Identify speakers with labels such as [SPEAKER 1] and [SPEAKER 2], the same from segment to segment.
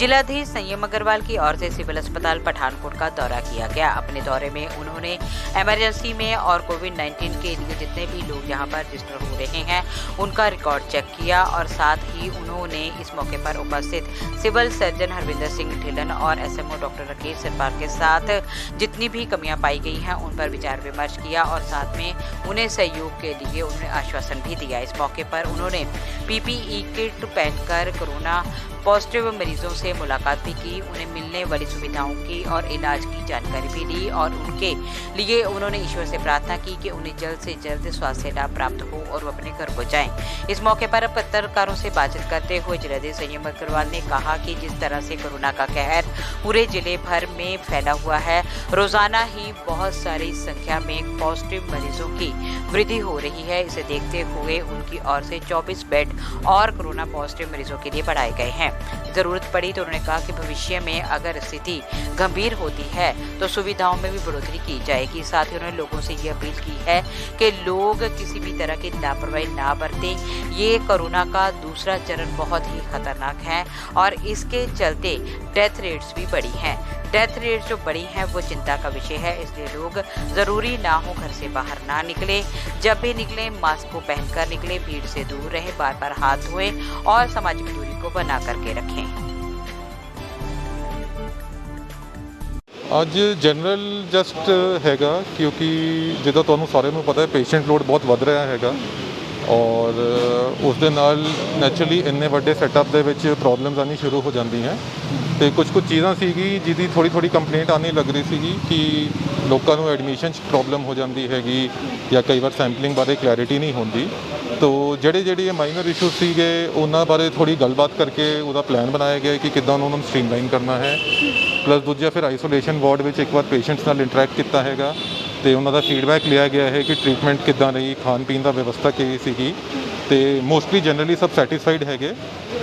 [SPEAKER 1] जिलाधीश संयम अग्रवाल की ओर से सिविल अस्पताल पठानकोट का दौरा किया गया। अपने दौरे में उन्होंने इमरजेंसी में और कोविड-19 के लिए जितने भी लोग यहाँ पर रजिस्टर हो रहे हैं उनका रिकॉर्ड चेक किया और साथ ही उन्होंने इस मौके पर उपस्थित सिविल सर्जन हरविंदर सिंह ढिल्लन और एसएमओ डॉक्टर राकेश सरपाल के साथ जितनी भी कमियां पाई गई हैं उन पर विचार विमर्श किया और साथ में उन्हें सहयोग के लिए उन्हें आश्वासन भी दिया। इस मौके पर उन्होंने पीपीई किट पहनकर कोरोना पॉजिटिव मरीजों से मुलाकात भी की, उन्हें मिलने वाली सुविधाओं की और इलाज की जानकारी भी ली और उनके लिए उन्होंने ईश्वर से प्रार्थना की कि उन्हें जल्द से जल्द स्वास्थ्य लाभ प्राप्त हो और वो अपने घर को जाएं। इस मौके पर पत्रकारों से बातचीत करते हुए जिलाधीश संयम अग्रवाल ने कहा कि जिस तरह से कोरोना का कहर पूरे जिले भर में फैला हुआ है, रोजाना ही बहुत सारी संख्या में पॉजिटिव मरीजों की वृद्धि हो रही है। इसे देखते हुए उनकी ओर से 24 बेड और कोरोना पॉजिटिव मरीजों के लिए बढ़ाए गए हैं। जरूरत पड़ी तो उन्होंने कहा कि भविष्य में अगर स्थिति गंभीर होती है तो सुविधाओं में भी बढ़ोतरी की जाएगी। साथ ही उन्होंने लोगों से ये अपील की है कि लोग किसी भी तरह की लापरवाही ना बरतें। ये कोरोना का दूसरा चरण बहुत ही खतरनाक है और इसके चलते डेथ रेट्स भी बढ़ी हैं। डेथ रेट जो बढ़ी है वो चिंता का विषय है, इसलिए लोग ज़रूरी ना हो घर से बाहर ना निकले। जब भी निकले मास्क को पहनकर निकले, भीड़ से दूर रहे, बार बार हाथ धोएं और सामाजिक दूरी को बना करके रखें।
[SPEAKER 2] ਅੱਜ ਜਨਰਲ ਜਸਟ ਹੈਗਾ ਕਿਉਂਕਿ ਜਿੱਦਾਂ ਤੁਹਾਨੂੰ ਸਾਰਿਆਂ ਨੂੰ ਪਤਾ ਹੈ ਪੇਸ਼ੈਂਟ ਲੋਡ ਬਹੁਤ ਵੱਧ ਰਿਹਾ ਹੈਗਾ ਔਰ ਉਸ ਦੇ ਨਾਲ ਨੈਚੁਰਲੀ ਇੰਨੇ ਵੱਡੇ ਸੈਟਅਪ ਦੇ ਵਿੱਚ ਪ੍ਰੋਬਲਮਸ ਆਉਣੀ ਸ਼ੁਰੂ ਹੋ ਜਾਂਦੀਆਂ ਤੇ ਕੁਝ ਚੀਜ਼ਾਂ ਸੀਗੀ ਜਿਹਦੀ ਥੋੜੀ ਕੰਪਲੇਂਟ ਆਉਣੀ ਲੱਗ ਰਹੀ ਸੀਗੀ ਕਿ ਲੋਕਾਂ ਨੂੰ ਐਡਮਿਸ਼ਨ 'ਚ ਪ੍ਰੋਬਲਮ ਹੋ ਜਾਂਦੀ ਹੈਗੀ ਜਾਂ ਕਈ ਵਾਰ ਸੈਂਪਲਿੰਗ ਬਾਰੇ ਕਲੈਰਿਟੀ ਨਹੀਂ ਹੁੰਦੀ। तो ਜਿਹੜੇ ਮਾਈਨਰ ਇਸ਼ੂਜ਼ ਸੀਗੇ ਉਹਨਾਂ ਬਾਰੇ ਥੋੜੀ ਗੱਲਬਾਤ ਕਰਕੇ ਉਹਦਾ ਪਲਾਨ ਬਣਾਇਆ ਗਿਆ ਕਿ ਕਿੱਦਾਂ ਉਹਨਾਂ ਨੂੰ ਸਟ੍ਰੀਮਲਾਈਨ ਕਰਨਾ ਹੈ। ਪਲੱਸ ਦੂਜਾ ਫਿਰ ਆਈਸੋਲੇਸ਼ਨ ਵਾਰਡ ਵਿੱਚ ਇੱਕ ਵਾਰ ਪੇਸ਼ੈਂਟਸ ਨਾਲ ਇੰਟਰੈਕਟ ਕੀਤਾ ਹੈਗਾ ਤੇ ਉਹਨਾਂ ਦਾ ਫੀਡਬੈਕ ਲਿਆ ਗਿਆ ਹੈ ਕਿ ਟ੍ਰੀਟਮੈਂਟ ਕਿੱਦਾਂ ਰਹੀ, ਖਾਣ ਪੀਣ ਦਾ ਵਿਵਸਥਾ ਕੀ ਸੀਗੀ ਤੇ ਮੋਸਟਲੀ ਜਨਰਲੀ ਸਭ ਸੈਟਿਸਫਾਈਡ ਹੈਗੇ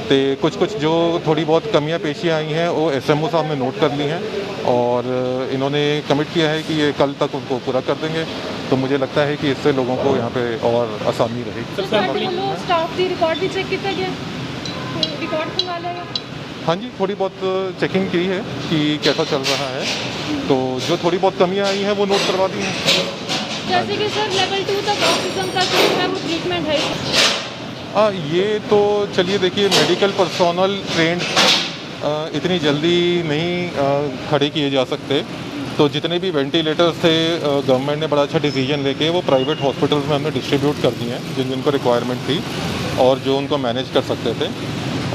[SPEAKER 2] ਤੇ कुछ जो थोड़ी बहुत कमियां पेशियां आई हैं वो एसएमओ साहब ने नोट कर ली हैं और इन्होंने कमिट किया है कि ये कल तक उनको पूरा कर देंगे। तो मुझे लगता है कि इससे लोगों को यहाँ पे और आसानी रहेगी।
[SPEAKER 3] स्टाफ की रिकॉर्ड भी चेक किया गया, रिकॉर्ड मंगा लिया।
[SPEAKER 2] हाँ जी, थोड़ी बहुत चेकिंग की है कि कैसा चल रहा है, तो जो थोड़ी बहुत कमियां आई हैं वो नोट करवा दी हैं।
[SPEAKER 3] जैसे कि सर लेवल 2 तक ऑक्सीजन का जो है वो ट्रीटमेंट है।
[SPEAKER 2] ये तो चलिए देखिए मेडिकल पर्सोनल ट्रेंड इतनी जल्दी नहीं खड़े किए जा सकते, तो जितने भी वेंटिलेटर्स थे गवर्नमेंट ने बड़ा अच्छा डिसीजन लेके वो प्राइवेट हॉस्पिटल्स में हमने डिस्ट्रीब्यूट कर दिए हैं जिनको रिक्वायरमेंट थी और जो उनको मैनेज कर सकते थे।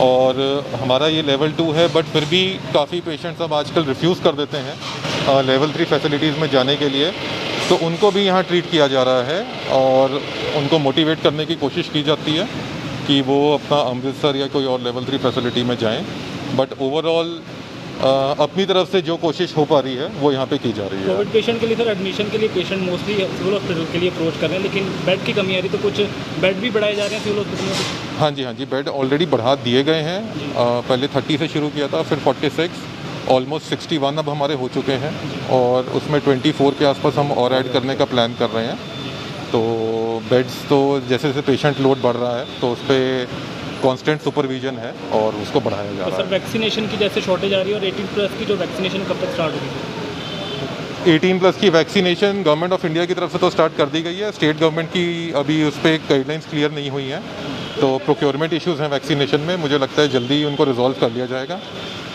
[SPEAKER 2] और हमारा ये लेवल 2 है बट फिर भी काफ़ी पेशेंट्स अब आजकल रिफ्यूज़ कर देते हैं लेवल 3 फैसिलिटीज़ में जाने के लिए, तो उनको भी यहाँ ट्रीट किया जा रहा है और उनको मोटिवेट करने की कोशिश की जाती है कि वो अपना अमृतसर या कोई और लेवल 3 फैसिलिटी में जाएं। बट ओवरऑल अपनी तरफ से जो कोशिश हो पा रही है वो यहाँ पे की जा रही है।
[SPEAKER 4] कोविड पेशेंट के लिए सर एडमिशन के लिए पेशेंट मोस्टली सिविल हॉस्पिटल के लिए अप्रोच कर रहे हैं, लेकिन बेड की कमी आ रही, तो कुछ बेड भी बढ़ाए जा रहे हैं सिविल हॉस्पिटल में?
[SPEAKER 2] हाँ जी, बेड ऑलरेडी बढ़ा दिए गए हैं। पहले 30 से शुरू किया था, फिर 46, ऑलमोस्ट 61 अब हमारे हो चुके हैं और उसमें 24 के आसपास हम और ऐड करने का प्लान कर रहे हैं। तो बेड्स तो जैसे जैसे पेशेंट लोड बढ़ रहा है तो उस पर कांस्टेंट सुपरविजन है और उसको बढ़ाया जा रहा है।
[SPEAKER 4] तो सर वैक्सीनेशन की जैसे शॉर्टेज आ रही है और 18+ की जो वैक्सीनेशन कब तक स्टार्ट होगी?
[SPEAKER 2] 18+ की वैक्सीनेशन गवर्नमेंट ऑफ इंडिया की तरफ से तो स्टार्ट कर दी गई है, स्टेट गवर्नमेंट की अभी उस पर गाइडलाइंस क्लियर नहीं हुई हैं, तो प्रोक्योरमेंट इश्यूज़ हैं वैक्सीनेशन में, मुझे लगता है जल्दी ही उनको रिजॉल्व कर लिया जाएगा।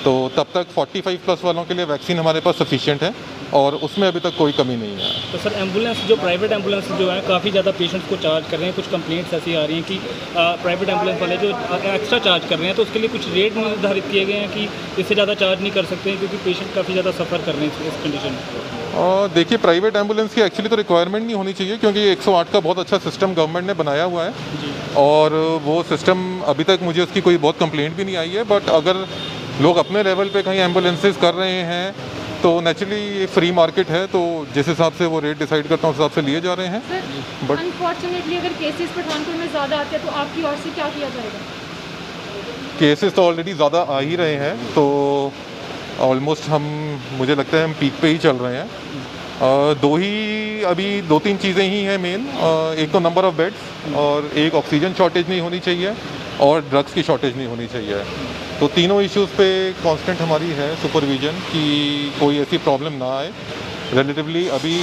[SPEAKER 2] तो तब तक 45+ वालों के लिए वैक्सीन हमारे पास सफिशिएंट है और उसमें अभी तक कोई कमी नहीं है।
[SPEAKER 4] तो सर एम्बुलेंस जो प्राइवेट एम्बुलेंस जो है काफ़ी ज़्यादा पेशेंट्स को चार्ज कर रहे हैं, कुछ कंप्लेंट्स ऐसी आ रही हैं कि प्राइवेट एम्बुलेंस वाले जो एक्स्ट्रा चार्ज कर रहे हैं, तो उसके लिए कुछ रेट निर्धारित किए गए हैं कि इससे ज़्यादा चार्ज नहीं कर सकते हैं क्योंकि पेशेंट काफ़ी ज़्यादा सफ़र कर रहे हैं इस कंडीशन में।
[SPEAKER 2] देखिए प्राइवेट एम्बुलेंस की एक्चुअली तो रिक्वायरमेंट नहीं होनी चाहिए क्योंकि 108 का बहुत अच्छा सिस्टम गवर्नमेंट ने बनाया हुआ है और वो सिस्टम अभी तक मुझे उसकी कोई बहुत कंप्लेंट भी नहीं आई है। बट अगर लोग अपने लेवल पे कहीं एम्बुलेंसेस कर रहे हैं तो नेचुरली ये फ्री मार्केट है, तो जिस हिसाब से वो रेट डिसाइड करता है उस हिसाब से लिए जा रहे हैं।
[SPEAKER 3] बट अनफॉर्चुनेटली अगर केसेस पठानकोट में ज़्यादा आते हैं तो आपकी ओर से क्या किया जाएगा?
[SPEAKER 2] केसेस तो ऑलरेडी ज़्यादा आ ही रहे हैं, तो ऑलमोस्ट मुझे लगता है हम पीक पे ही चल रहे हैं। दो तीन चीज़ें ही हैं मेन, एक तो नंबर ऑफ़ बेड्स और एक ऑक्सीजन शॉर्टेज नहीं होनी चाहिए और ड्रग्स की शॉर्टेज नहीं होनी चाहिए। तो तीनों इश्यूज़ पे कांस्टेंट हमारी है सुपरविजन कि कोई ऐसी प्रॉब्लम ना आए। रिलेटिवली अभी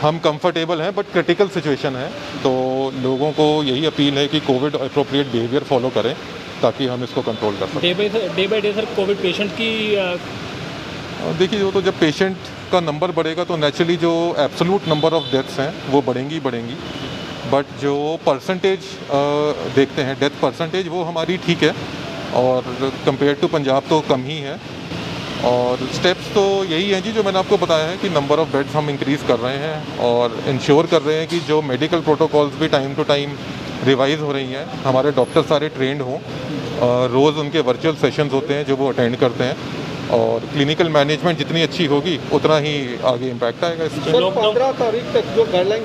[SPEAKER 2] हम कंफर्टेबल हैं, बट क्रिटिकल सिचुएशन है, तो लोगों को यही अपील है कि कोविड अप्रोप्रिएट बिहेवियर फॉलो करें ताकि हम इसको कंट्रोल कर सकें।
[SPEAKER 4] Day by day sir Covid patient की
[SPEAKER 2] देखिए, वो तो जब पेशेंट का नंबर बढ़ेगा तो नेचुरली जो एब्सोल्यूट नंबर ऑफ डेथ्स हैं वो बढ़ेंगी, बट जो परसेंटेज देखते हैं डेथ परसेंटेज, वो हमारी ठीक है और कंपेयर टू पंजाब तो कम ही है। और स्टेप्स तो यही हैं जी जो मैंने आपको बताया है कि नंबर ऑफ़ बेड्स हम इंक्रीज़ कर रहे हैं और इंश्योर कर रहे हैं कि जो मेडिकल प्रोटोकॉल्स भी टाइम टू टाइम रिवाइज़ हो रही हैं, हमारे डॉक्टर सारे ट्रेंड हों, रोज़ उनके वर्चुअल सेशंस होते हैं जो वो अटेंड करते हैं, और क्लिनिकल मैनेजमेंट जितनी अच्छी होगी उतना ही आगे इम्पैक्ट आएगा इससे।
[SPEAKER 5] 15 तारीख तक जो गाइडलाइन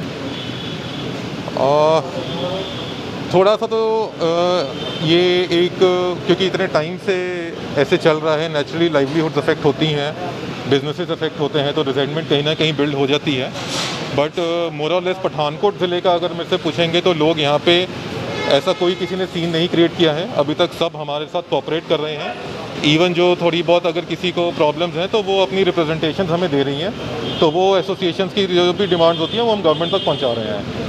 [SPEAKER 2] थोड़ा सा तो ये एक, क्योंकि इतने टाइम से ऐसे चल रहा है, नेचुरली लाइवलीहुड्स अफेक्ट होती हैं, बिजनेसेस अफेक्ट होते हैं, तो रिजेंटमेंट कहीं ना कहीं बिल्ड हो जाती है। बट मोर और लेस पठानकोट ज़िले का अगर मेरे से पूछेंगे तो लोग यहाँ पे ऐसा कोई किसी ने सीन नहीं क्रिएट किया है अभी तक, सब हमारे साथ कोऑपरेट कर रहे हैं। इवन जो थोड़ी बहुत अगर किसी को प्रॉब्लम्स हैं तो वो अपनी रिप्रेजेंटेशन हमें दे रही हैं, तो वो एसोसिएशंस की जो भी डिमांड्स होती हैं वो हम गवर्नमेंट तक पहुँचा रहे हैं।